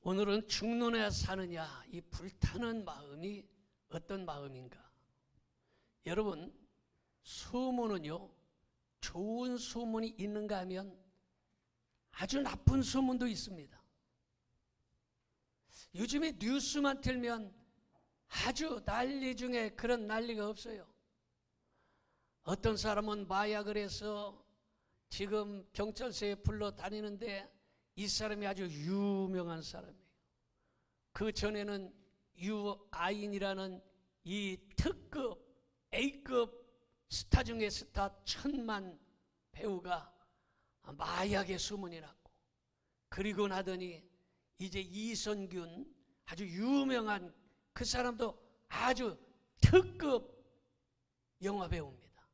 오늘은 죽느냐 사느냐, 이 불타는 마음이 어떤 마음인가? 여러분, 소문은요, 좋은 소문이 있는가 하면 아주 나쁜 소문도 있습니다. 요즘에 뉴스만 틀면 아주 난리 중에 그런 난리가 없어요. 어떤 사람은 마약을 해서 지금 경찰서에 불러 다니는데 이 사람이 아주 유명한 사람이에요. 그 전에는 유아인이라는 이 특급 A급 스타 중에 스타 천만 배우가 마약에 소문이 났고, 그리고 나더니 이제 이선균, 아주 유명한 그 사람도 아주 특급 영화 배우입니다.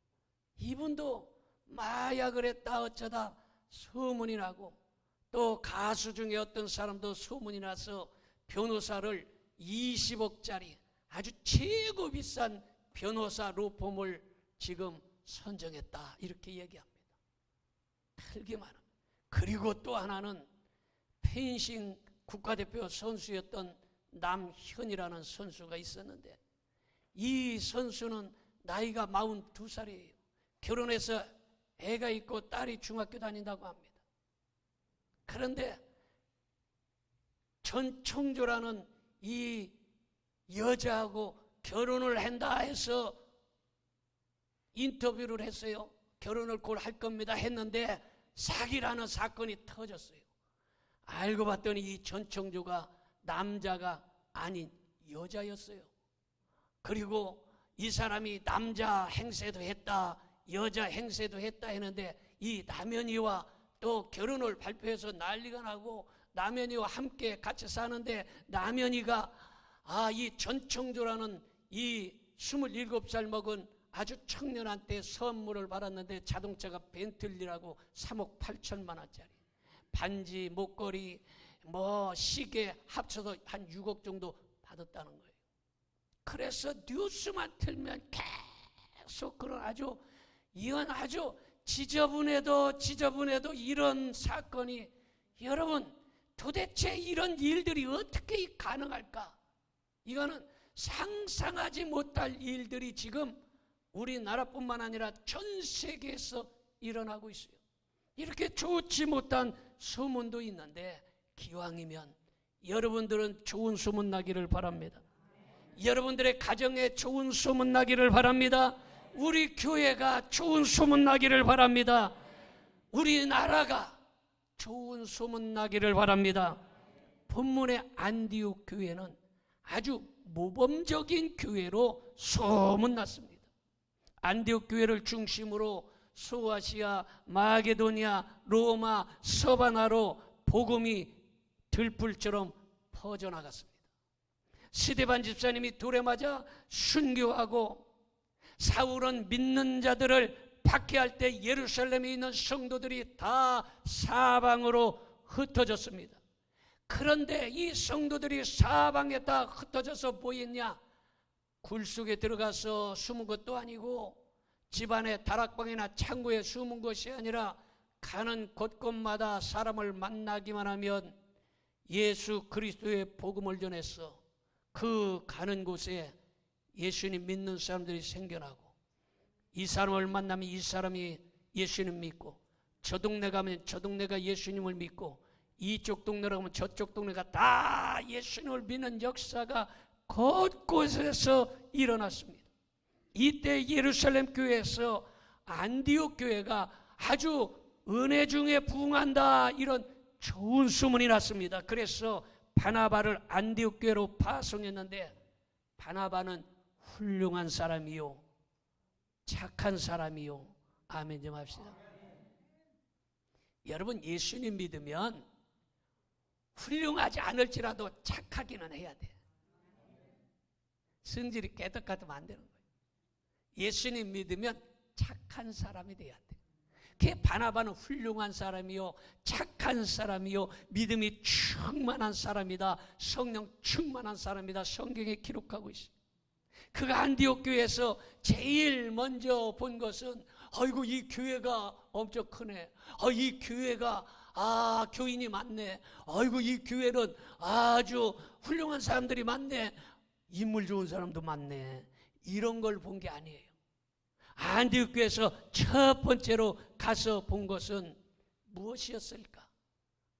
이분도 마약을 했다 어쩌다 소문이 나고, 또 가수 중에 어떤 사람도 소문이 나서 변호사를 20억짜리 아주 최고 비싼 변호사 로펌을 지금 선정했다, 이렇게 얘기합니다. 틀기만 합니다. 그리고 또 하나는 펜싱 국가대표 선수였던 남현이라는 선수가 있었는데, 이 선수는 나이가 42살이에요. 결혼해서 애가 있고 딸이 중학교 다닌다고 합니다. 그런데 전청조라는 이 여자하고 결혼을 한다 해서 인터뷰를 했어요. 결혼을 곧 할 겁니다 했는데 사기라는 사건이 터졌어요. 알고 봤더니 이 전청조가 남자가 아닌 여자였어요. 그리고 이 사람이 남자 행세도 했다, 여자 행세도 했다 했는데, 이 남현이와 또 결혼을 발표해서 난리가 나고, 남현이와 함께 같이 사는데 남현이가 이 전청조라는 이 27살 먹은 아주 청년한테 선물을 받았는데, 자동차가 벤틀리라고 3억 8천만 원짜리, 반지, 목걸이, 시계 합쳐서 한 6억 정도 받았다는 거예요. 그래서 뉴스만 틀면 계속 그런 이건 아주 지저분해도 이런 사건이, 여러분 도대체 이런 일들이 어떻게 가능할까? 이거는 상상하지 못할 일들이 지금 우리나라뿐만 아니라 전 세계에서 일어나고 있어요. 이렇게 좋지 못한 소문도 있는데, 기왕이면 여러분들은 좋은 소문 나기를 바랍니다. 여러분들의 가정에 좋은 소문 나기를 바랍니다. 우리 교회가 좋은 소문 나기를 바랍니다. 우리나라가 좋은 소문 나기를 바랍니다. 본문의 안디옥 교회는 아주 모범적인 교회로 소문났습니다. 안디옥 교회를 중심으로 소아시아, 마게도니아, 로마, 서바나로 복음이 들불처럼 퍼져나갔습니다. 스데반 집사님이 돌에 맞아 순교하고, 사울은 믿는 자들을 박해할 때 예루살렘에 있는 성도들이 다 사방으로 흩어졌습니다. 그런데 이 성도들이 사방에 다 흩어져서 뭐 했냐? 굴 속에 들어가서 숨은 것도 아니고, 집안의 다락방이나 창고에 숨은 것이 아니라 가는 곳곳마다 사람을 만나기만 하면 예수 그리스도의 복음을 전해서 그 가는 곳에 예수님 믿는 사람들이 생겨나고, 이 사람을 만나면 이 사람이 예수님 믿고, 저 동네 가면 저 동네가 예수님을 믿고, 이쪽 동네로 가면 저쪽 동네가 다 예수님을 믿는 역사가 곳곳에서 일어났습니다. 이때 예루살렘 교회에서 안디옥 교회가 아주 은혜 중에 부흥한다, 이런 좋은 소문이 났습니다. 그래서 바나바를 안디옥 교회로 파송했는데, 바나바는 훌륭한 사람이요, 착한 사람이요. 아멘 좀 합시다. 여러분, 예수님 믿으면 훌륭하지 않을지라도 착하기는 해야 돼. 성질이 깨덕 같으면 안 되는 거예요. 예수님 믿으면 착한 사람이 돼야 돼. 그 바나바는 훌륭한 사람이요, 착한 사람이요, 믿음이 충만한 사람이다, 성령 충만한 사람이다, 성경에 기록하고 있어요. 그가 안디옥 교회에서 제일 먼저 본 것은, 아이고 이 교회가 엄청 크네, 이 교회가 아, 교인이 많네. 아이고, 이 교회는 아주 훌륭한 사람들이 많네. 인물 좋은 사람도 많네. 이런 걸 본 게 아니에요. 안디옥 교회에서 첫 번째로 가서 본 것은 무엇이었을까?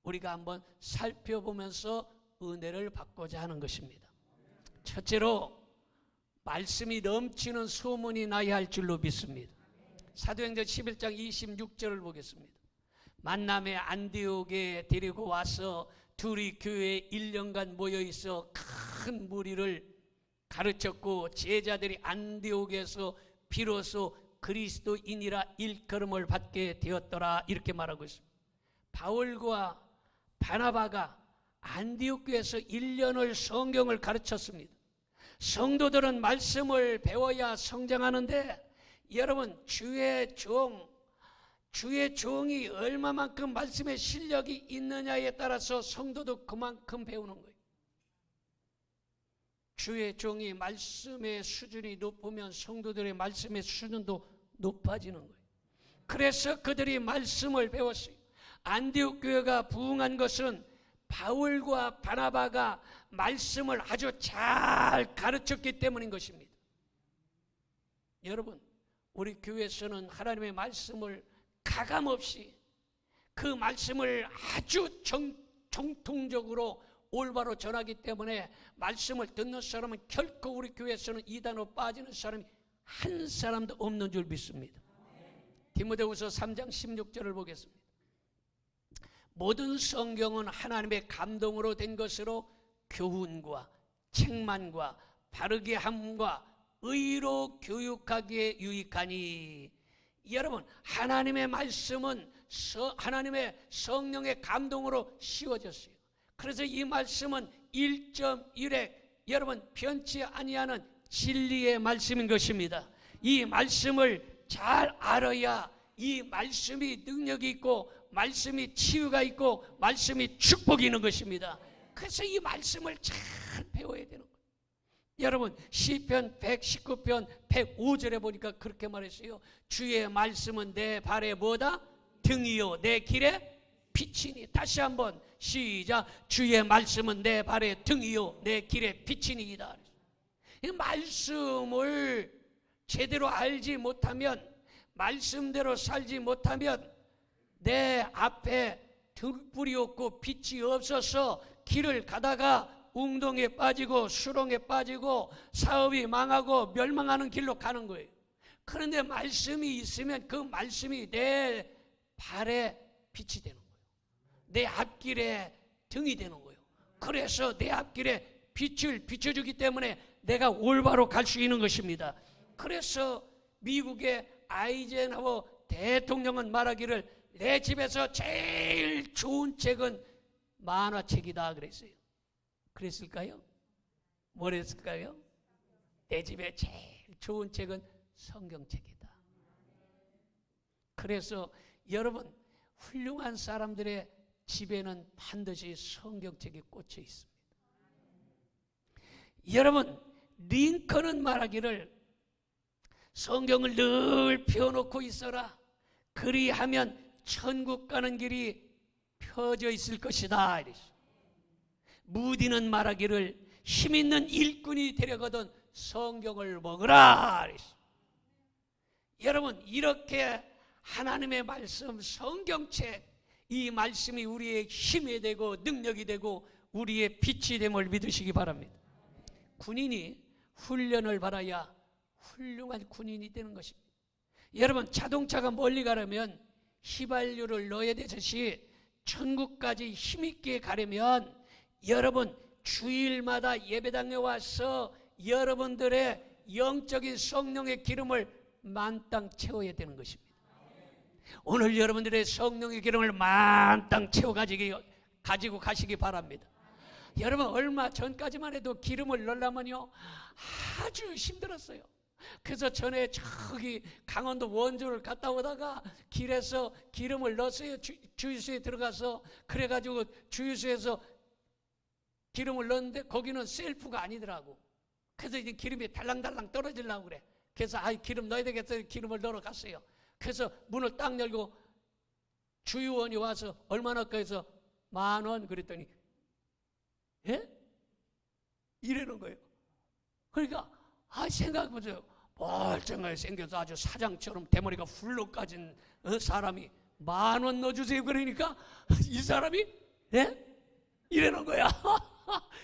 우리가 한번 살펴보면서 은혜를 받고자 하는 것입니다. 첫째로 말씀이 넘치는 소문이 나야 할 줄로 믿습니다. 사도행전 11장 26절을 보겠습니다. 만남의 안디옥에 데리고 와서 둘이 교회에 1년간 모여있어 큰 무리를 가르쳤고 제자들이 안디옥에서 비로소 그리스도인이라 일컬음을 받게 되었더라, 이렇게 말하고 있습니다. 바울과 바나바가 안디옥 교회에서 1년을 성경을 가르쳤습니다. 성도들은 말씀을 배워야 성장하는데, 여러분, 주의 종이 얼마만큼 말씀의 실력이 있느냐에 따라서 성도도 그만큼 배우는 거예요. 주의 종이 말씀의 수준이 높으면 성도들의 말씀의 수준도 높아지는 거예요. 그래서 그들이 말씀을 배웠어요. 안디옥 교회가 부흥한 것은 바울과 바나바가 말씀을 아주 잘 가르쳤기 때문인 것입니다. 여러분, 우리 교회에서는 하나님의 말씀을 가감없이 그 말씀을 아주 정통적으로 올바로 전하기 때문에 말씀을 듣는 사람은 결코 우리 교회에서는 이단으로 빠지는 사람이 한 사람도 없는 줄 믿습니다. 디모데후서 3장 16절을 보겠습니다. 모든 성경은 하나님의 감동으로 된 것으로 교훈과 책망과 바르게 함과 의로 교육하기에 유익하니. 여러분, 하나님의 말씀은 하나님의 성령의 감동으로 씌워졌어요. 그래서 이 말씀은 1.1획, 여러분, 변치 아니하는 진리의 말씀인 것입니다. 이 말씀을 잘 알아야 이 말씀이 능력이 있고 말씀이 치유가 있고 말씀이 축복이 있는 것입니다. 그래서 이 말씀을 잘 배워야 되는 거예요. 여러분, 시편 119편 105절에 보니까 그렇게 말했어요. 주의 말씀은 내 발에 뭐다? 등이요 내 길에 빛이니. 다시 한번 시작. 주의 말씀은 내 발에 등이요 내 길에 빛이니이다. 이 말씀을 제대로 알지 못하면, 말씀대로 살지 못하면 내 앞에 등불이 없고 빛이 없어서 길을 가다가 웅동에 빠지고 수렁에 빠지고 사업이 망하고 멸망하는 길로 가는 거예요. 그런데 말씀이 있으면 그 말씀이 내 발에 빛이 되는 거예요. 내 앞길에 등이 되는 거예요. 그래서 내 앞길에 빛을 비춰주기 때문에 내가 올바로 갈 수 있는 것입니다. 그래서 미국의 아이젠하워 대통령은 말하기를 내 집에서 제일 좋은 책은 만화책이다 그랬어요. 그랬을까요? 뭐랬을까요? 내 집에 제일 좋은 책은 성경책이다. 그래서 여러분, 훌륭한 사람들의 집에는 반드시 성경책이 꽂혀 있습니다. 여러분, 링컨은 말하기를 성경을 늘 펴놓고 있어라. 그리하면 천국 가는 길이 펴져 있을 것이다. 무디는 말하기를 힘있는 일꾼이 되려거든 성경을 먹으라. 여러분, 이렇게 하나님의 말씀, 성경책, 이 말씀이 우리의 힘이 되고 능력이 되고 우리의 빛이 됨을 믿으시기 바랍니다. 군인이 훈련을 받아야 훌륭한 군인이 되는 것입니다. 여러분, 자동차가 멀리 가려면 휘발유를 넣어야 되듯이 천국까지 힘있게 가려면 여러분, 주일마다 예배당에 와서 여러분들의 영적인 성령의 기름을 만땅 채워야 되는 것입니다. 오늘 여러분들의 성령의 기름을 만땅 채워 가지고 가시기 바랍니다. 여러분, 얼마 전까지만 해도 기름을 넣으려면요 아주 힘들었어요. 그래서 전에 저기 강원도 원주를 갔다 오다가 길에서 기름을 넣었어요. 주유소에 들어가서. 그래가지고 주유소에서 기름을 넣었는데 거기는 셀프가 아니더라고. 그래서 이제 기름이 달랑달랑 떨어지려고 그래. 그래서 기름 넣어야 되겠어요. 기름을 넣으러 갔어요. 그래서 문을 딱 열고 주유원이 와서 얼마나 까해서 10,000원 그랬더니 예? 이러는 거예요. 그러니까 생각해보세요. 멀쩡하게 생겨서 아주 사장처럼 대머리가 훌렁 까진 사람이 10,000원 넣어주세요 그러니까 이 사람이 예? 이러는 거야.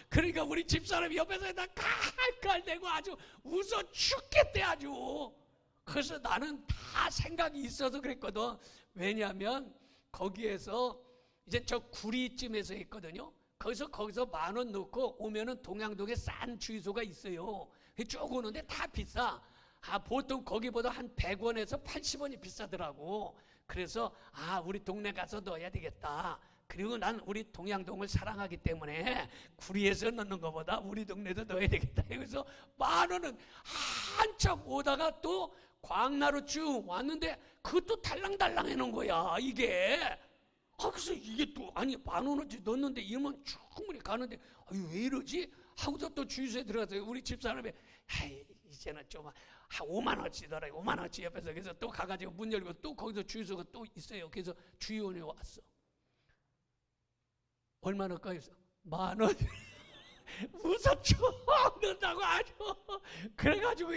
그러니까 우리 집사람이 옆에서 다 칼칼대고 아주 웃어 죽겠대 아주. 그래서 나는 다 생각이 있어서 그랬거든. 왜냐하면 거기에서 이제 저 구리쯤에서 했거든요. 거기서 10,000원 넣고 오면은 동양동에 싼 주유소가 있어요. 쭉 오는데 다 비싸. 보통 거기보다 한 100원에서 80원이 비싸더라고. 그래서 우리 동네 가서 넣어야 되겠다. 그리고 난 우리 동양동을 사랑하기 때문에 구리에서 넣는 것보다 우리 동네도 넣어야 되겠다. 그래서 10,000원은 한참 오다가 또 광나루 쭉 왔는데 그것도 달랑달랑 해놓은 거야 이게. 그래서 이게 또 10,000원어치 넣었는데 이러면 충분히 가는데 왜 이러지? 하고서 또 주유소에 들어가서 우리 집사람이 이제는 좀 50,000원어치더라. 50,000원어치 옆에서 그래서 또 가가지고 문 열고 또 거기서 주유소가 또 있어요. 그래서 주유원이 왔어. 얼마나 까였어? 10,000원. 웃어 죽는다고 아주. 그래가지고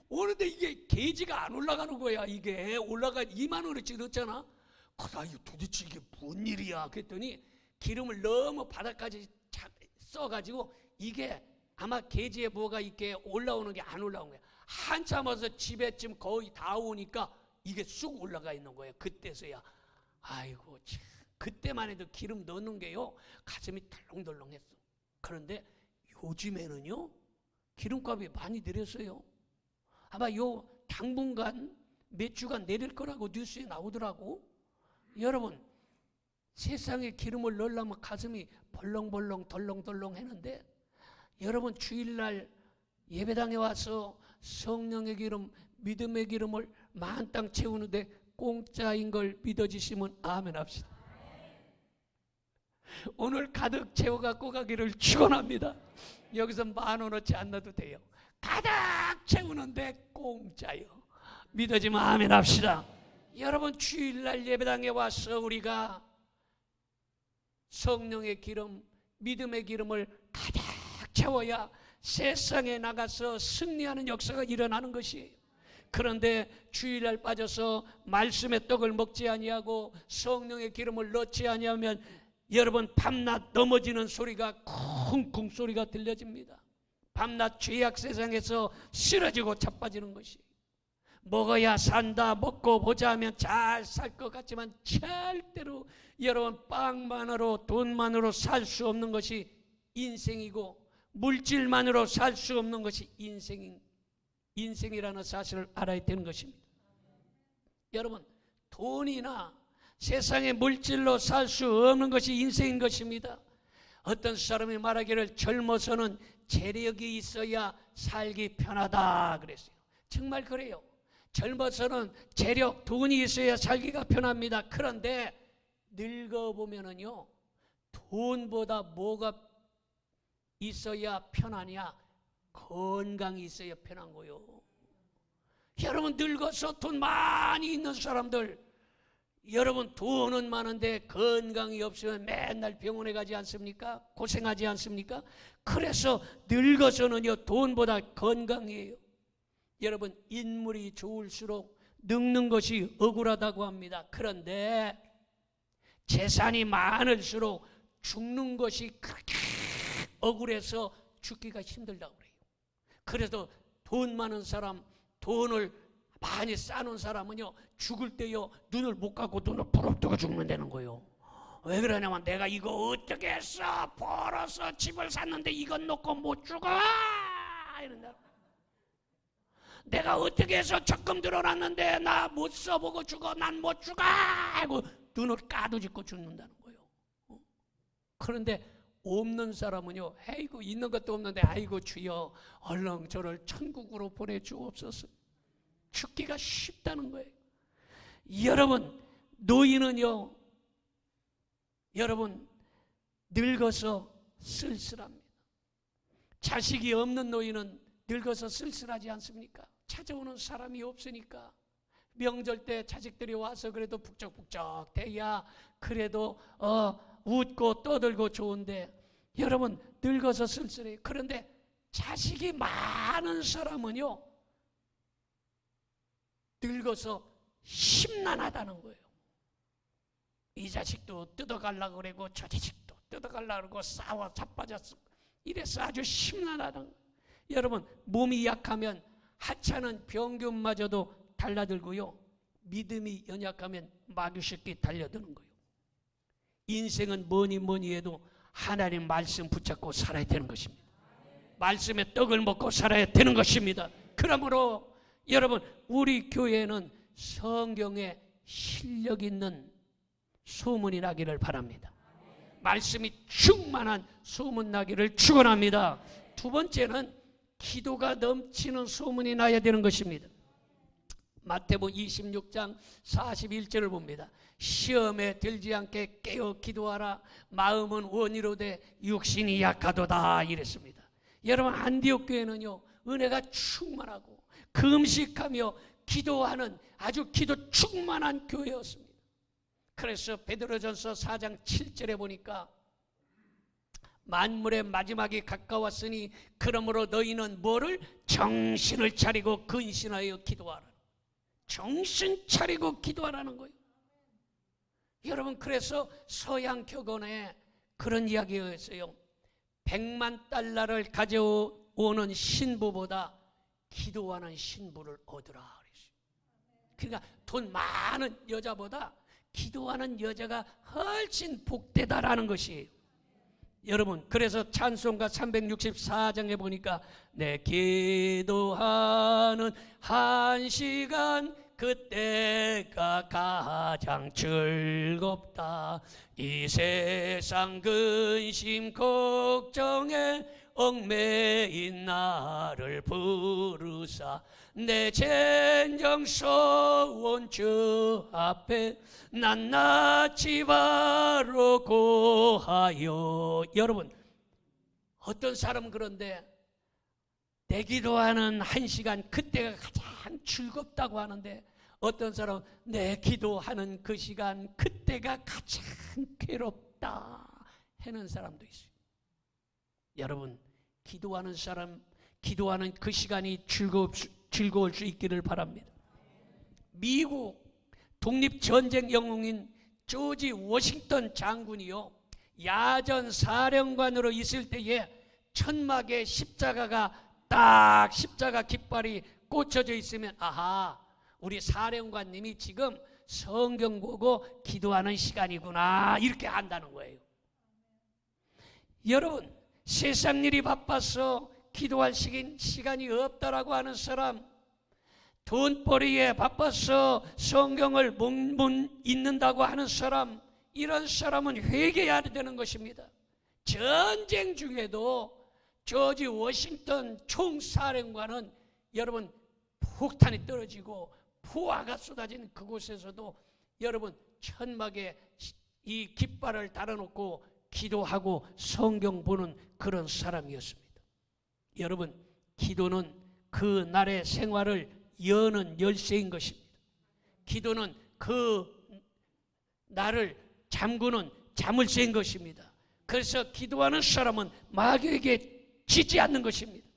오는데 이게 게이지가 안 올라가는 거야. 이게 올라가 20,000원어치 넣었잖아. 이거 도대체 이게 뭔 일이야? 그랬더니 기름을 너무 바닥까지 써가지고 이게 아마 게이지에 뭐가 이렇게 올라오는 게 안 올라온 거야. 한참 와서 집에쯤 거의 다 오니까 이게 쑥 올라가 있는 거예요. 그때서야 아이고 참 그때만 해도 기름 넣는 게요 가슴이 덜렁덜렁했어. 그런데 요즘에는요 기름값이 많이 내렸어요. 아마 요 당분간 몇 주간 내릴 거라고 뉴스에 나오더라고. 여러분 세상에 기름을 넣으려면 가슴이 벌렁벌렁 덜렁덜렁 했는데 여러분 주일날 예배당에 와서 성령의 기름 믿음의 기름을 만땅 채우는데 공짜인 걸 믿어지시면 아멘 합시다. 오늘 가득 채워갖고 가기를 축원합니다. 여기서 10,000원어치 안 넣어도 돼요. 가득 채우는데 공짜요. 믿어지면 아멘 합시다. 여러분 주일날 예배당에 와서 우리가 성령의 기름 믿음의 기름을 가득 채워야 세상에 나가서 승리하는 역사가 일어나는 것이에요. 그런데 주일날 빠져서 말씀의 떡을 먹지 아니하고 성령의 기름을 넣지 아니하면 여러분 밤낮 넘어지는 소리가 쿵쿵 소리가 들려집니다. 밤낮 죄악 세상에서 쓰러지고 자빠지는 것이. 먹어야 산다 먹고 보자 하면 잘 살 것 같지만 절대로 여러분 빵만으로 돈만으로 살 수 없는 것이 인생이고 물질만으로 살 수 없는 것이 인생이라는 사실을 알아야 되는 것입니다. 여러분 돈이나 세상의 물질로 살 수 없는 것이 인생인 것입니다. 어떤 사람이 말하기를 젊어서는 재력이 있어야 살기 편하다 그랬어요. 정말 그래요. 젊어서는 재력, 돈이 있어야 살기가 편합니다. 그런데 늙어보면은요 돈보다 뭐가 있어야 편하냐? 건강이 있어야 편한 거요. 여러분 늙어서 돈 많이 있는 사람들 여러분 돈은 많은데 건강이 없으면 맨날 병원에 가지 않습니까? 고생하지 않습니까? 그래서 늙어서는요 돈보다 건강이에요. 여러분 인물이 좋을수록 늙는 것이 억울하다고 합니다. 그런데 재산이 많을수록 죽는 것이 그렇게 억울해서 죽기가 힘들다고 그래요. 그래서 돈 많은 사람, 돈을 많이 쌓아놓은 사람은요 죽을 때요 눈을 못 감고 눈을 부릅뜨고 죽는다는 거예요. 왜 그러냐면 내가 이거 어떻게 해서 벌어서 집을 샀는데 이건 놓고 못 죽어 이런다. 내가 어떻게 해서 적금 들어놨는데 나 못 써보고 죽어 난 못 죽어 하고 눈을 까두짓고 죽는다는 거예요. 그런데 없는 사람은요 아이고 있는 것도 없는데 아이고 주여 얼른 저를 천국으로 보내주옵소서. 죽기가 쉽다는 거예요. 여러분 노인은요 여러분 늙어서 쓸쓸합니다. 자식이 없는 노인은 늙어서 쓸쓸하지 않습니까? 찾아오는 사람이 없으니까 명절 때 자식들이 와서 그래도 북적북적 대야 그래도 웃고 떠들고 좋은데 여러분 늙어서 쓸쓸해요. 그런데 자식이 많은 사람은요 늙어서 심란하다는 거예요. 이 자식도 뜯어가려고 그러고 저 자식도 뜯어가려고 그러고 싸워 자빠졌어. 이래서 아주 심란하다는 거예요. 여러분 몸이 약하면 하찮은 병균마저도 달라들고요. 믿음이 연약하면 마귀새끼 달려드는 거예요. 인생은 뭐니 해도 하나님 말씀 붙잡고 살아야 되는 것입니다. 말씀의 떡을 먹고 살아야 되는 것입니다. 그러므로 여러분 우리 교회는 성경에 실력 있는 소문이 나기를 바랍니다. 말씀이 충만한 소문 나기를 축원합니다. 두 번째는 기도가 넘치는 소문이 나야 되는 것입니다. 마태복음 26장 41절을 봅니다. 시험에 들지 않게 깨어 기도하라. 마음은 원이로되 육신이 약하도다 이랬습니다. 여러분 안디옥 교회는요 은혜가 충만하고 금식하며 기도하는 아주 기도 충만한 교회였습니다. 그래서 베드로전서 4장 7절에 보니까 만물의 마지막이 가까웠으니 그러므로 너희는 뭐를 정신을 차리고 근신하여 기도하라. 정신 차리고 기도하라는 거예요. 여러분 그래서 서양 격언에 그런 이야기가 있어요. 100만 달러를 가져오는 신부보다 기도하는 신부를 얻으라. 그러니까 돈 많은 여자보다 기도하는 여자가 훨씬 복되다라는 것이에요. 여러분 그래서 찬송가 364장에 보니까 내 기도하는 한 시간 그때가 가장 즐겁다. 이 세상 근심 걱정에 얽매인 나를 부르사 내 젠정 소원 주 앞에 낱낱이 바로 고하여. 여러분 어떤 사람은 그런데 내 기도하는 한 시간 그때가 가장 즐겁다고 하는데 어떤 사람은 내 기도하는 그 시간 그때가 가장 괴롭다 하는 사람도 있어요. 여러분 기도하는 사람 기도하는 그 시간이 즐거울 수 있기를 바랍니다. 미국 독립전쟁 영웅인 조지 워싱턴 장군이요 야전 사령관으로 있을 때에 천막에 십자가가 딱 십자가 깃발이 꽂혀져 있으면 아하 우리 사령관님이 지금 성경 보고 기도하는 시간이구나 이렇게 안다는 거예요. 여러분 세상 일이 바빠서 기도할 시간이 없다라고 하는 사람, 돈벌이에 바빠서 성경을 못 읽는다고 하는 사람, 이런 사람은 회개해야 되는 것입니다. 전쟁 중에도 조지 워싱턴 총사령관은 여러분 폭탄이 떨어지고 포화가 쏟아진 그곳에서도 여러분 천막에 이 깃발을 달아놓고 기도하고 성경 보는 그런 사람이었습니다. 여러분 기도는 그 날의 생활을 여는 열쇠인 것입니다. 기도는 그 날을 잠그는 자물쇠인 것입니다. 그래서 기도하는 사람은 마귀에게 지지 않는 것입니다.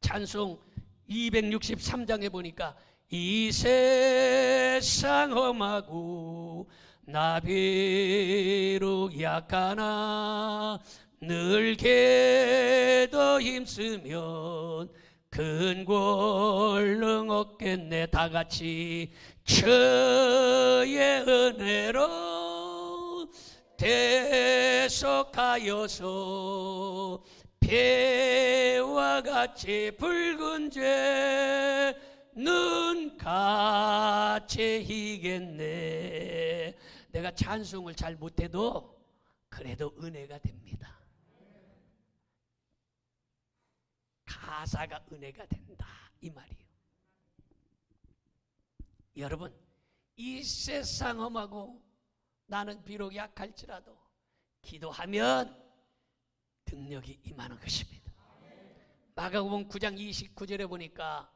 찬송 263장에 보니까 이 세상 험하고 나 비록 약하나 늘 개도 힘쓰면 큰 권능 얻겠네. 다같이 주의 은혜로 대속하여서 배와 같이 붉은 죄 눈같이 희겠네. 내가 찬송을 잘 못해도 그래도 은혜가 됩니다. 가사가 은혜가 된다 이 말이에요. 여러분 이 세상 험하고 나는 비록 약할지라도 기도하면 능력이 임하는 것입니다. 마가복음 9장 29절에 보니까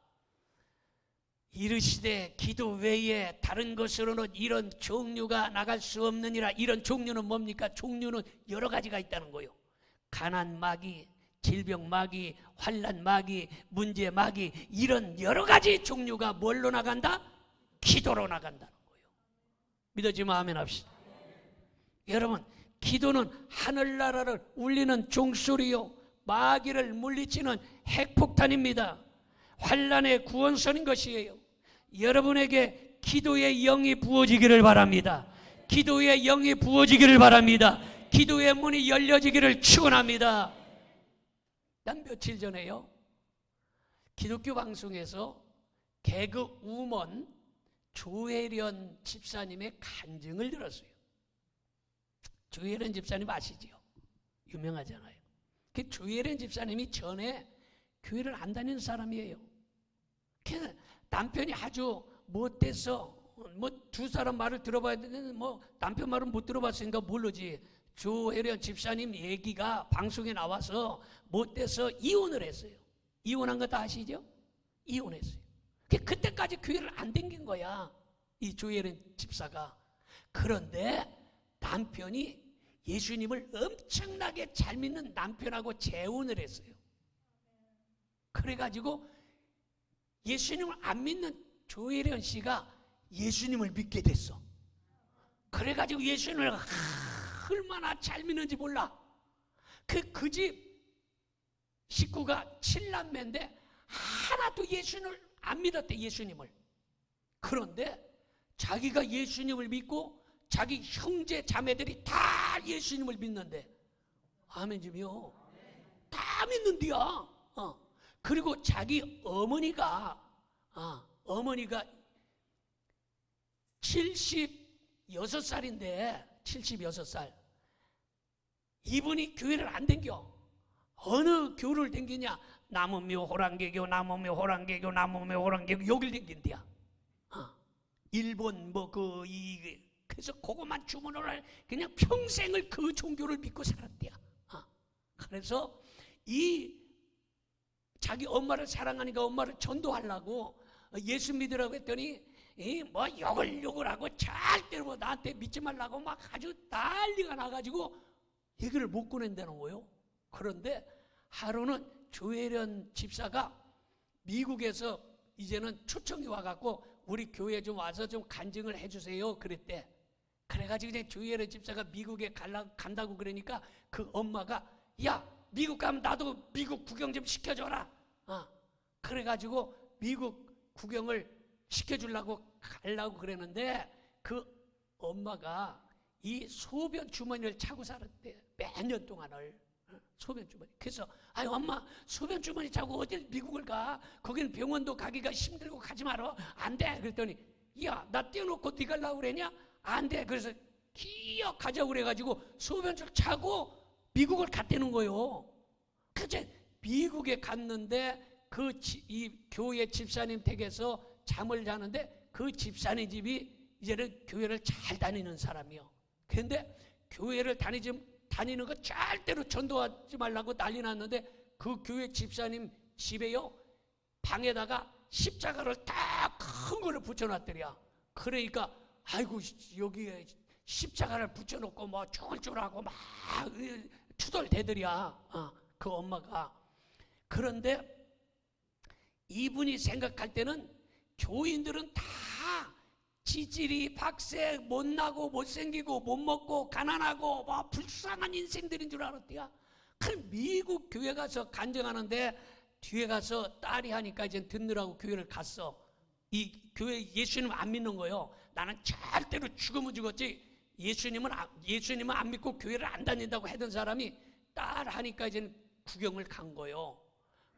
이르시되 기도 외에 다른 것으로는 이런 종류가 나갈 수 없느니라. 이런 종류는 뭡니까? 종류는 여러 가지가 있다는 거예요. 가난 마귀, 질병 마귀, 환난 마귀, 문제 마귀, 이런 여러 가지 종류가 뭘로 나간다? 기도로 나간다는 거예요. 믿어지면 아멘 합시다. 여러분, 기도는 하늘나라를 울리는 종소리요, 마귀를 물리치는 핵폭탄입니다. 환난의 구원선인 것이에요. 여러분에게 기도의 영이 부어지기를 바랍니다. 기도의 영이 부어지기를 바랍니다. 기도의 문이 열려지기를 축원합니다. 난 며칠 전에요, 기독교 방송에서 개그 우먼 조혜련 집사님의 간증을 들었어요. 조혜련 집사님 아시지요? 유명하잖아요. 그 조혜련 집사님이 전에 교회를 안 다니는 사람이에요. 그래서 남편이 아주 못돼서 뭐 두 사람 말을 들어봐야 되는데 뭐 남편 말은 못 들어봤으니까 모르지. 조혜련 집사님 얘기가 방송에 나와서 못돼서 이혼을 했어요. 이혼한 거 다 아시죠? 이혼했어요. 그때까지 교회를 안 다닌 거야, 이 조혜련 집사가. 그런데 남편이 예수님을 엄청나게 잘 믿는 남편하고 재혼을 했어요. 그래가지고 예수님을 안 믿는 조혜련 씨가 예수님을 믿게 됐어. 그래가지고 예수님을 얼마나 잘 믿는지 몰라. 그 집 식구가 7남매인데 하나도 예수님을 안 믿었대, 예수님을. 그런데 자기가 예수님을 믿고 자기 형제 자매들이 다 예수님을 믿는데, 아멘 좀요. 다 믿는데야. 그리고 자기 어머니가 76살인데 76살. 이분이 교회를 안 댕겨. 어느 교를 댕기냐? 남은묘 호랑개교, 남은묘 호랑개교, 남은묘 호랑개교, 여길 댕긴대야. 일본 그래서 그것만 주문을 그냥 평생을 그 종교를 믿고 살았대야. 그래서 이 자기 엄마를 사랑하니까 엄마를 전도하려고 예수 믿으라고 했더니 뭐 욕을 하고 절대로 나한테 믿지 말라고 막 아주 난리가 나가지고 얘기를 못 꺼낸다는 거예요. 그런데 하루는 조혜련 집사가 미국에서 이제는 초청이 와갖고 우리 교회 좀 와서 좀 간증을 해주세요 그랬대. 그래가지고 이제 조혜련 집사가 미국에 간다고 그러니까 그 엄마가 야, 미국 가면 나도 미국 구경 좀 시켜줘라. 그래가지고 미국 구경을 시켜주려고 가려고 그랬는데 그 엄마가 이 소변 주머니를 차고 살았대. 몇 년 동안을. 소변 주머니. 그래서 아유 엄마, 소변 주머니 차고 어딜 미국을 가? 거기는 병원도 가기가 힘들고 가지 마라. 안 돼. 그랬더니 야, 나 떼어놓고 네 가려고 그러냐? 안 돼. 그래서 기어 가자고 그래가지고 소변줄 차고 미국을 갔다는 거예요. 그래서 미국에 갔는데 이 교회 집사님 댁에서 잠을 자는데 그 집사님 집이 이제는 교회를 잘 다니는 사람이요. 그런데 교회를 다니는 거 절대로 전도하지 말라고 난리 났는데 그 교회 집사님 집에요, 방에다가 십자가를 딱 큰 거를 붙여놨더래야. 그러니까 아이고 여기에 십자가를 붙여놓고 뭐 쫄쫄하고 막 투덜대더랴, 그 엄마가. 그런데 이분이 생각할 때는 교인들은 다 지질이 박색, 못나고 못생기고 못 먹고 가난하고 뭐 불쌍한 인생들인 줄 알았대요. 그럼 미국 교회 가서 간증하는데 뒤에 가서 딸이 하니까 이제 듣느라고 교회를 갔어. 이 교회 예수님 안 믿는 거요. 나는 절대로 죽으면 죽었지 예수님은 안 믿고 교회를 안 다닌다고 하던 사람이 딸 하니까 이제 구경을 간 거요.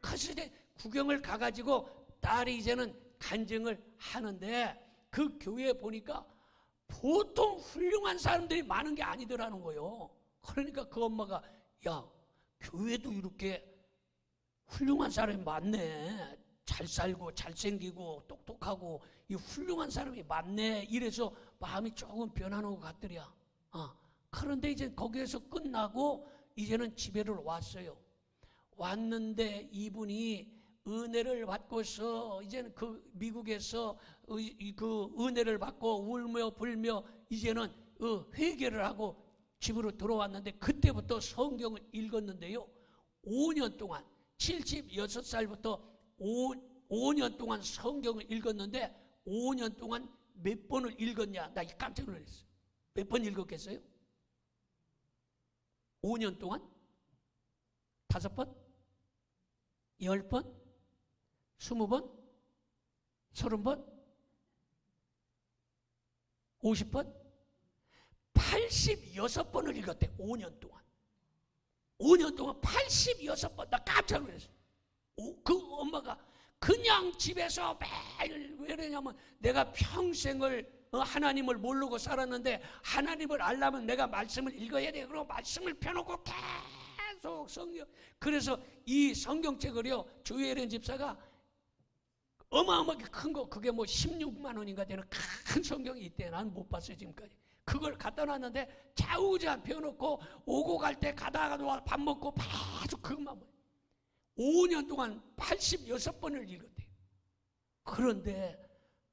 그래서 이제 구경을 가가지고 딸이 이제는 간증을 하는데 그 교회에 보니까 보통 훌륭한 사람들이 많은 게 아니더라는 거예요. 그러니까 그 엄마가 야, 교회도 이렇게 훌륭한 사람이 많네. 잘 살고 잘생기고 똑똑하고 이 훌륭한 사람이 많네. 이래서 마음이 조금 변하는 것 같더랴. 그런데 이제 거기에서 끝나고 이제는 집에를 왔어요. 왔는데 이분이 은혜를 받고서 이제는 그 미국에서 그 은혜를 받고 울며 불며 이제는 회개를 하고 집으로 들어왔는데 그때부터 성경을 읽었는데요. 5년 동안 76살부터 5년 동안 성경을 읽었는데 5년 동안 몇 번을 읽었냐? 나 깜짝 놀랐어요. 몇 번 읽었겠어요? 5년 동안? 5번? 10번? 20번? 30번? 50번? 86번을 읽었대. 5년 동안. 5년 동안 86번. 나 깜짝 놀랐어요. 그 엄마가 그냥 집에서 매일, 왜 그러냐면 내가 평생을 하나님을 모르고 살았는데 하나님을 알려면 내가 말씀을 읽어야 돼. 그리고 말씀을 펴놓고 계속 성경. 그래서 이 성경책을요, 조혜련 집사가 어마어마하게 큰 거, 그게 뭐 16만 원인가 되는 큰 성경이 있대. 난 못 봤어요, 지금까지. 그걸 갖다 놨는데 좌우지간 펴놓고 오고 갈 때 가다가 밥 먹고 계속 그것만 보여. 5년 동안 86번을 읽었대요. 그런데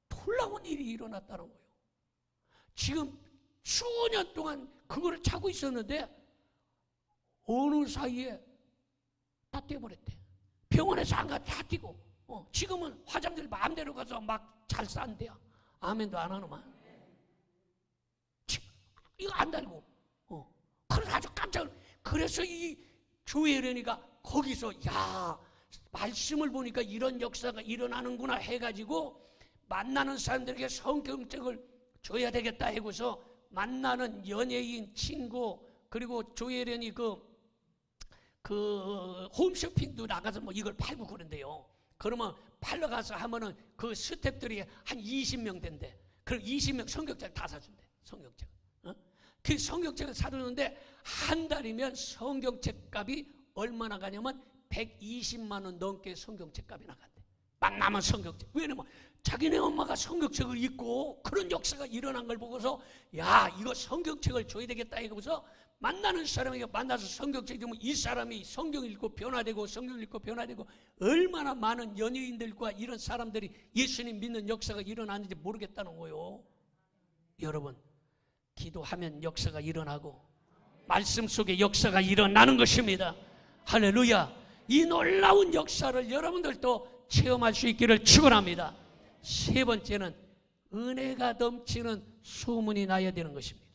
놀라운 일이 일어났다는 거예요. 지금 수년 동안 그거를 차고 있었는데 어느 사이에 다 떼버렸대. 병원에서 안 가, 다 떼고. 지금은 화장실 마음대로 가서 막 잘 싼대요. 아멘도 안 하는만. 이거 안 달고. 그래서 아주 깜짝. 그래서 이 조혜련이가 거기서 야, 말씀을 보니까 이런 역사가 일어나는구나 해가지고 만나는 사람들에게 성경책을 줘야 되겠다 해고서 만나는 연예인 친구 그리고 조혜련이 그 홈쇼핑도 나가서 뭐 이걸 팔고 그런데요. 그러면 팔러 가서 하면은 그 스태프들이 한 20명 된대. 그럼 20명 성경책 다 사준대. 성경책. 그 성경책을 사주는데 한 달이면 성경책 값이 얼마나 가냐면 120만 원 넘게 성경책 값이 나간대. 만나면 성경책. 왜냐면 자기네 엄마가 성경책을 읽고 그런 역사가 일어난 걸 보고서 야, 이거 성경책을 줘야 되겠다 해서 만나는 사람에게 만나서 성경책 주면 이 사람이 성경 읽고 변화되고 성경 읽고 변화되고 얼마나 많은 연예인들과 이런 사람들이 예수님 믿는 역사가 일어나는지 모르겠다는 거예요. 여러분, 기도하면 역사가 일어나고 말씀 속에 역사가 일어나는 것입니다. 할렐루야. 이 놀라운 역사를 여러분들도 체험할 수 있기를 축원합니다. 세 번째는 은혜가 넘치는 소문이 나야 되는 것입니다.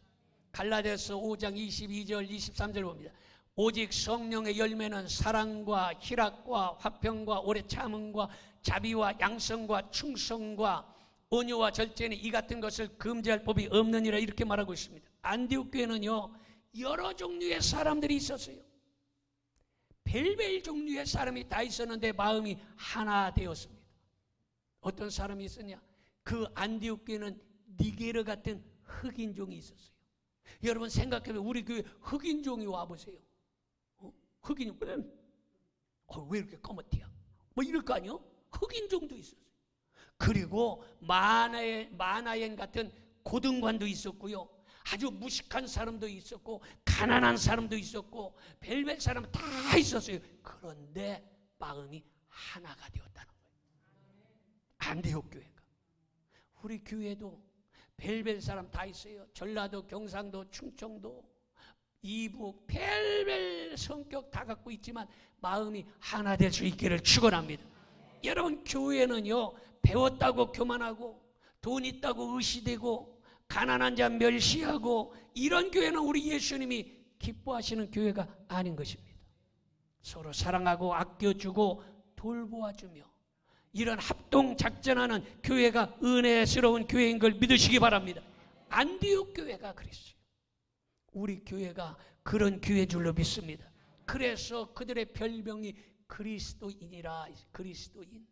갈라디아서 5장 22절 23절 봅니다. 오직 성령의 열매는 사랑과 희락과 화평과 오래 참음과 자비와 양성과 충성과 온유와 절제니 이 같은 것을 금지할 법이 없느니라 이렇게 말하고 있습니다. 안디옥 교회는요, 여러 종류의 사람들이 있었어요. 별별 종류의 사람이 다 있었는데 마음이 하나 되었습니다. 어떤 사람이 있었냐? 그 안디옥 교회는 니게르 같은 흑인종이 있었어요. 여러분 생각해보면 우리 교회 흑인종이 와보세요. 흑인이 왜 이렇게 검었대요? 뭐 이럴 거 아니요? 흑인종도 있었어요. 그리고 마나엔 같은 고등관도 있었고요. 아주 무식한 사람도 있었고 가난한 사람도 있었고 별별 사람 다 있었어요. 그런데 마음이 하나가 되었다는 거예요. 안디옥 교회가. 우리 교회도 별별 사람 다 있어요. 전라도, 경상도, 충청도, 이북 별별 성격 다 갖고 있지만 마음이 하나 될 수 있기를 축원합니다. 여러분 교회는요, 배웠다고 교만하고 돈 있다고 의시되고 가난한 자 멸시하고 이런 교회는 우리 예수님이 기뻐하시는 교회가 아닌 것입니다. 서로 사랑하고 아껴주고 돌보아주며 이런 합동작전하는 교회가 은혜스러운 교회인 걸 믿으시기 바랍니다. 안디옥 교회가 그랬어요. 우리 교회가 그런 교회인 줄로 믿습니다. 그래서 그들의 별명이 그리스도인이라. 그리스도인.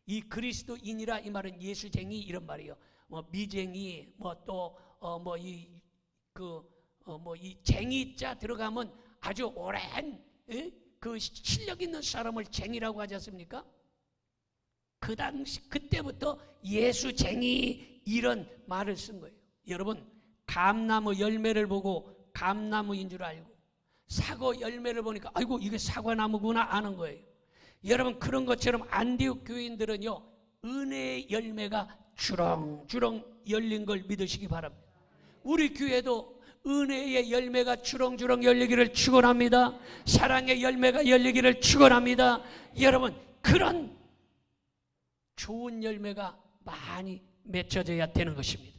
이 그리스도인이라 이 말은 예수쟁이 이런 말이에요. 뭐 미쟁이 이 쟁이자 들어가면 아주 오랜 그 실력 있는 사람을 쟁이라고 하지 않습니까? 그 당시 그때부터 예수쟁이 이런 말을 쓴 거예요. 여러분 감나무 열매를 보고 감나무인 줄 알고 사과 열매를 보니까 아이고 이게 사과나무구나 아는 거예요. 여러분 그런 것처럼 안디옥 교인들은요 은혜의 열매가 주렁주렁 열린 걸 믿으시기 바랍니다. 우리 교회도 은혜의 열매가 주렁주렁 열리기를 축원합니다. 사랑의 열매가 열리기를 축원합니다. 여러분 그런 좋은 열매가 많이 맺혀져야 되는 것입니다.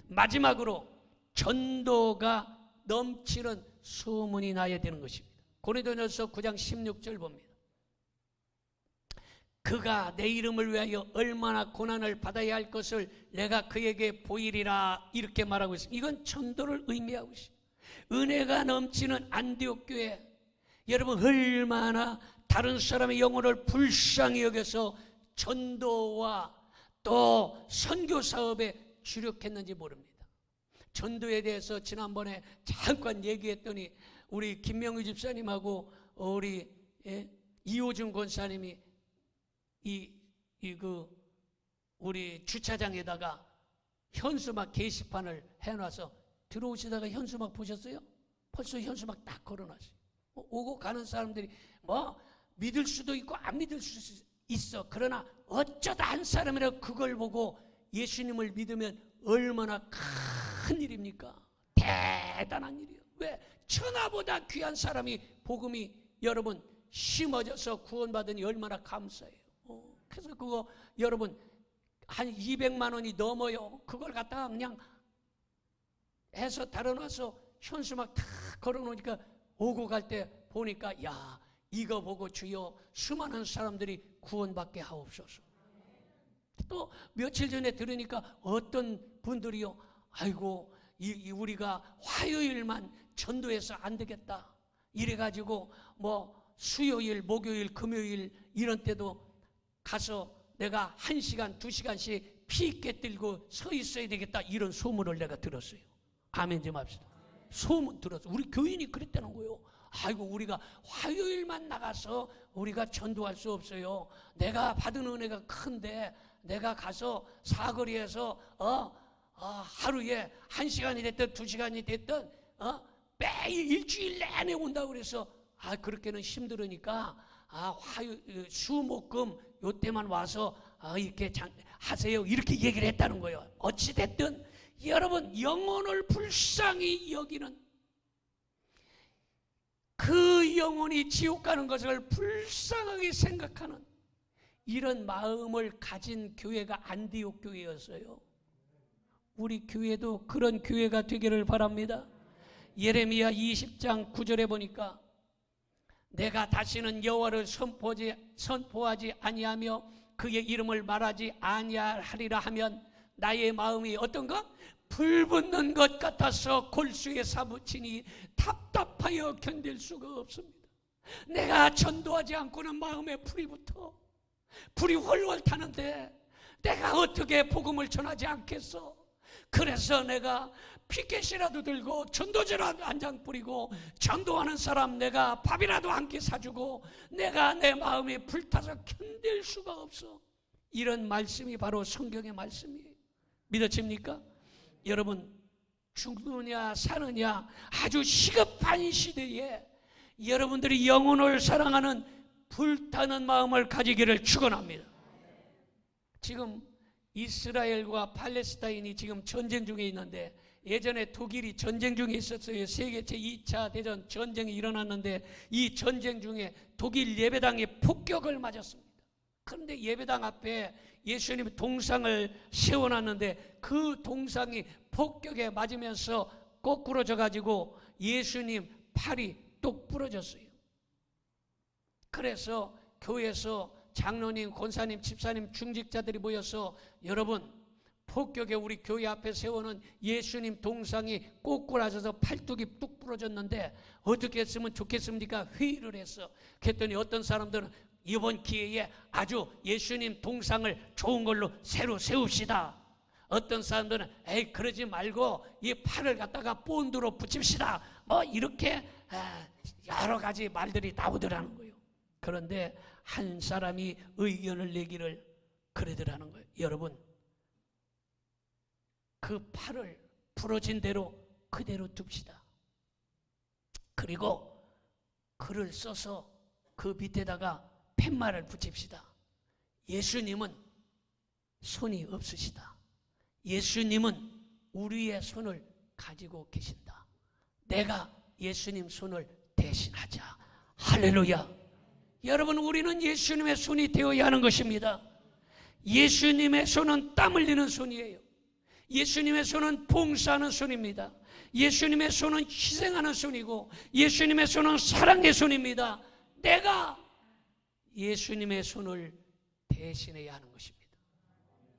마지막으로 전도가 넘치는 소문이 나야 되는 것입니다. 고린도전서 9장 16절 봅니다. 그가 내 이름을 위하여 얼마나 고난을 받아야 할 것을 내가 그에게 보이리라 이렇게 말하고 있습니다. 이건 전도를 의미하고 있습니다. 은혜가 넘치는 안디옥 교회, 여러분 얼마나 다른 사람의 영혼을 불쌍히 여겨서 전도와 또 선교 사업에 주력했는지 모릅니다. 전도에 대해서 지난번에 잠깐 얘기했더니 우리 김명희 집사님하고 우리 이호준 권사님이 우리 주차장에다가 현수막 게시판을 해놔서 들어오시다가 현수막 보셨어요? 벌써 현수막 딱 걸어놨어요. 오고 가는 사람들이 뭐 믿을 수도 있고 안 믿을 수도 있어. 그러나 어쩌다 한 사람이라도 그걸 보고 예수님을 믿으면 얼마나 큰 일입니까? 대단한 일이에요. 왜? 천하보다 귀한 사람이 복음이 여러분 심어져서 구원받으니 얼마나 감사해요. 그래서 그거 여러분 한 200만 원이 넘어요. 그걸 갖다가 그냥 해서 달아놔서 현수막 다 걸어놓으니까 오고 갈 때 보니까 야 이거 보고 주여 수많은 사람들이 구원받게 하옵소서. 또 며칠 전에 들으니까 어떤 분들이요 아이고 우리가 화요일만 전도해서 안 되겠다 이래가지고 뭐 수요일 목요일 금요일 이런 때도 가서 내가 1시간 2시간씩 피 있게 들고 서 있어야 되겠다 이런 소문을 내가 들었어요. 아멘 좀 합시다. 소문 들었어. 우리 교인이 그랬다는 거예요. 아이고 우리가 화요일만 나가서 우리가 전도할 수 없어요. 내가 받은 은혜가 큰데 내가 가서 사거리에서 하루에 1시간이 됐든 2시간이 됐든 매일 일주일 내내 온다고 그래서 그렇게는 힘들으니까 수목금 요때만 와서 이렇게 하세요 이렇게 얘기를 했다는 거예요. 어찌됐든 여러분 영혼을 불쌍히 여기는 그 영혼이 지옥 가는 것을 불쌍하게 생각하는 이런 마음을 가진 교회가 안디옥 교회였어요. 우리 교회도 그런 교회가 되기를 바랍니다. 예레미야 20장 9절에 보니까 내가 다시는 여호와를 선포하지 아니하며 그의 이름을 말하지 아니하리라 하면 나의 마음이 어떤가? 불붙는 것 같아서 골수에 사무치니 답답하여 견딜 수가 없습니다. 내가 전도하지 않고는 마음에 불이 붙어 불이 훨훨 타는데 내가 어떻게 복음을 전하지 않겠어? 그래서 내가 피켓이라도 들고 전도제라도 한 장 뿌리고 전도하는 사람 내가 밥이라도 한 끼 사주고 내가 내 마음이 불타서 견딜 수가 없어. 이런 말씀이 바로 성경의 말씀이에요. 믿어집니까? 여러분 죽느냐 사느냐 아주 시급한 시대에 여러분들이 영혼을 사랑하는 불타는 마음을 가지기를 축원합니다. 지금 이스라엘과 팔레스타인이 지금 전쟁 중에 있는데 예전에 독일이 전쟁 중에 있었어요. 세계 제2차 대전 전쟁이 일어났는데 이 전쟁 중에 독일 예배당이 폭격을 맞았습니다. 그런데 예배당 앞에 예수님 동상을 세워놨는데 그 동상이 폭격에 맞으면서 거꾸로져 가지고 예수님 팔이 똑 부러졌어요. 그래서 교회에서 장로님, 권사님, 집사님, 중직자들이 모여서 여러분 폭격에 우리 교회 앞에 세우는 예수님 동상이 꼬꾸라져서 팔뚝이 뚝 부러졌는데 어떻게 했으면 좋겠습니까? 회의를 했어. 그랬더니 어떤 사람들은 이번 기회에 아주 예수님 동상을 좋은 걸로 새로 세웁시다. 어떤 사람들은 에이 그러지 말고 이 팔을 갖다가 본드로 붙입시다. 뭐 이렇게 여러 가지 말들이 나오더라는 거예요. 그런데 한 사람이 의견을 내기를 그러더라는 거예요. 여러분 그 팔을 부러진 대로 그대로 둡시다. 그리고 글을 써서 그 밑에다가 팻말을 붙입시다. 예수님은 손이 없으시다. 예수님은 우리의 손을 가지고 계신다. 내가 예수님 손을 대신하자. 할렐루야. 여러분, 우리는 예수님의 손이 되어야 하는 것입니다. 예수님의 손은 땀 흘리는 손이에요. 예수님의 손은 봉사하는 손입니다. 예수님의 손은 희생하는 손이고, 예수님의 손은 사랑의 손입니다. 내가 예수님의 손을 대신해야 하는 것입니다.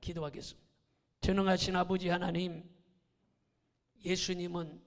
기도하겠습니다. 전능하신 아버지 하나님, 예수님은